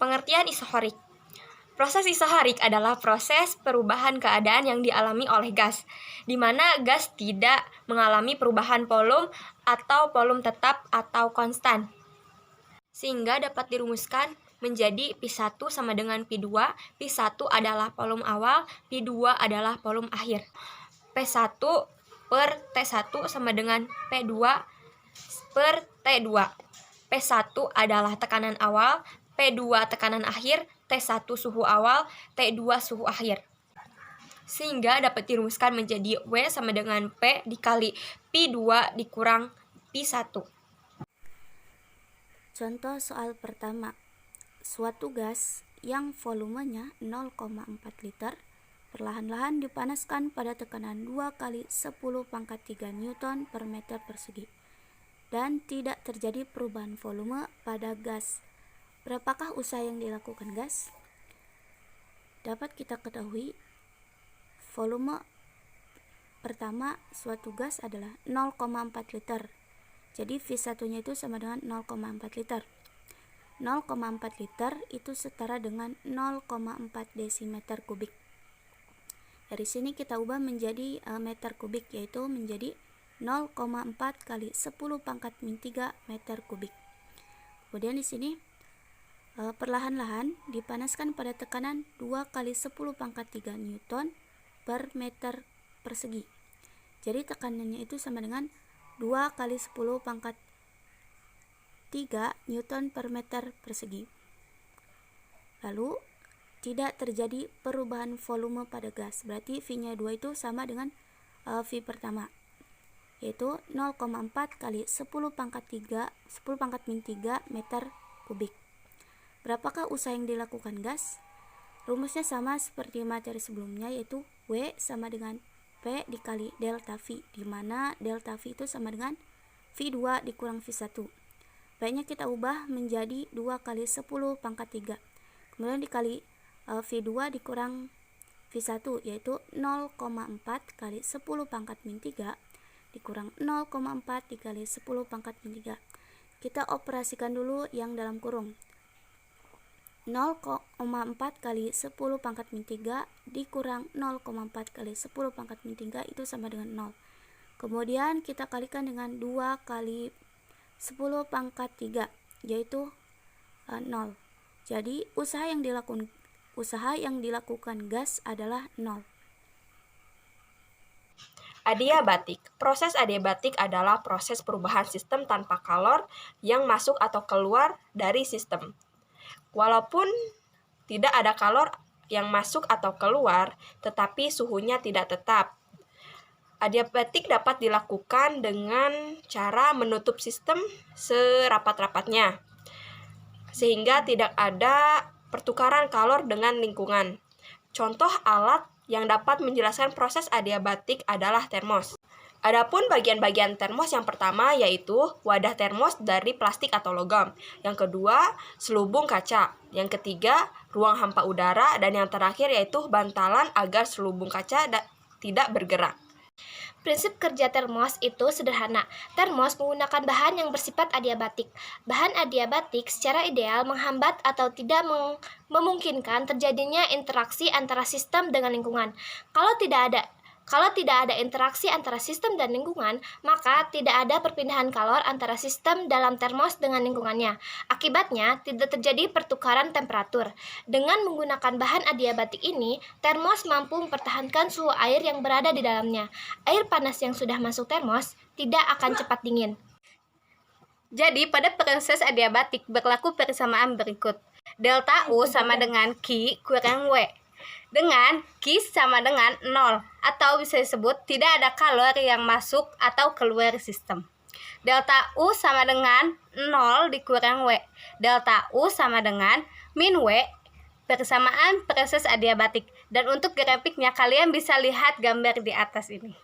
Pengertian isohorik. Proses isohorik adalah proses perubahan keadaan yang dialami oleh gas, di mana gas tidak mengalami perubahan volume atau volume tetap atau konstan. Sehingga dapat dirumuskan menjadi P1 sama dengan P2. P1 adalah volume awal, P2 adalah volume akhir. P1 per T1 sama dengan P2 per T2. P1 adalah tekanan awal, P2 tekanan akhir, T1 suhu awal, T2 suhu akhir. Sehingga dapat dirumuskan menjadi W sama dengan P dikali P2 dikurang P1. Contoh soal pertama. Suatu gas yang volumenya 0,4 liter perlahan-lahan dipanaskan pada tekanan 2 kali 10 pangkat 3 Newton per meter persegi dan tidak terjadi perubahan volume pada gas. Berapakah usaha yang dilakukan gas? Dapat kita ketahui volume pertama suatu gas adalah 0,4 liter. Jadi V1-nya itu sama dengan 0,4 liter. 0,4 liter itu setara dengan 0,4 desimeter kubik. Dari sini kita ubah menjadi meter kubik, yaitu menjadi 0,4 kali 10 pangkat min 3 meter kubik. Kemudian di sini perlahan-lahan dipanaskan pada tekanan 2 kali 10 pangkat 3 Newton per meter persegi. Jadi tekanannya itu sama dengan 2 kali 10 pangkat 3 Newton per meter persegi. Lalu tidak terjadi perubahan volume pada gas. Berarti V-nya 2 itu sama dengan V pertama, yaitu 0,4 kali 10 pangkat min 3 meter kubik. Berapakah usaha yang dilakukan gas? Rumusnya sama seperti materi sebelumnya, yaitu W sama dengan P dikali delta V, di mana delta V itu sama dengan V2 dikurang V1. Baiknya kita ubah menjadi 2 kali 10 pangkat 3. Kemudian dikali V2 dikurang V1, yaitu 0,4 kali 10 pangkat min 3 dikurang 0,4 dikali 10 pangkat min 3. Kita operasikan dulu yang dalam kurung. 0,4 kali 10 pangkat min 3 dikurang 0,4 kali 10 pangkat min 3 itu sama dengan 0. Kemudian kita kalikan dengan 2 kali 10 pangkat 3, yaitu 0. Jadi usaha yang dilakukan gas adalah 0. Adiabatik. Proses adiabatik adalah proses perubahan sistem tanpa kalor yang masuk atau keluar dari sistem. Walaupun tidak ada kalor yang masuk atau keluar, tetapi suhunya tidak tetap. Adiabatik dapat dilakukan dengan cara menutup sistem serapat-rapatnya, sehingga tidak ada pertukaran kalor dengan lingkungan. Contoh alat yang dapat menjelaskan proses adiabatik adalah termos. Adapun bagian-bagian termos yang pertama yaitu wadah termos dari plastik atau logam. Yang kedua, selubung kaca. Yang ketiga, ruang hampa udara. Dan yang terakhir yaitu bantalan agar selubung kaca tidak bergerak. Prinsip kerja termos itu sederhana. Termos menggunakan bahan yang bersifat adiabatik. Bahan adiabatik secara ideal menghambat atau tidak memungkinkan terjadinya interaksi antara sistem dengan lingkungan. Kalau tidak ada interaksi antara sistem dan lingkungan, maka tidak ada perpindahan kalor antara sistem dalam termos dengan lingkungannya. Akibatnya, tidak terjadi pertukaran temperatur. Dengan menggunakan bahan adiabatik ini, termos mampu mempertahankan suhu air yang berada di dalamnya. Air panas yang sudah masuk termos tidak akan cepat dingin. Jadi, pada proses adiabatik berlaku persamaan berikut. Delta U sama dengan Q kurang W. Dengan Q sama dengan 0, atau bisa disebut tidak ada kalor yang masuk atau keluar sistem. Delta U sama dengan 0 dikurang W. Delta U sama dengan min W, persamaan proses adiabatik. Dan untuk grafiknya kalian bisa lihat gambar di atas ini.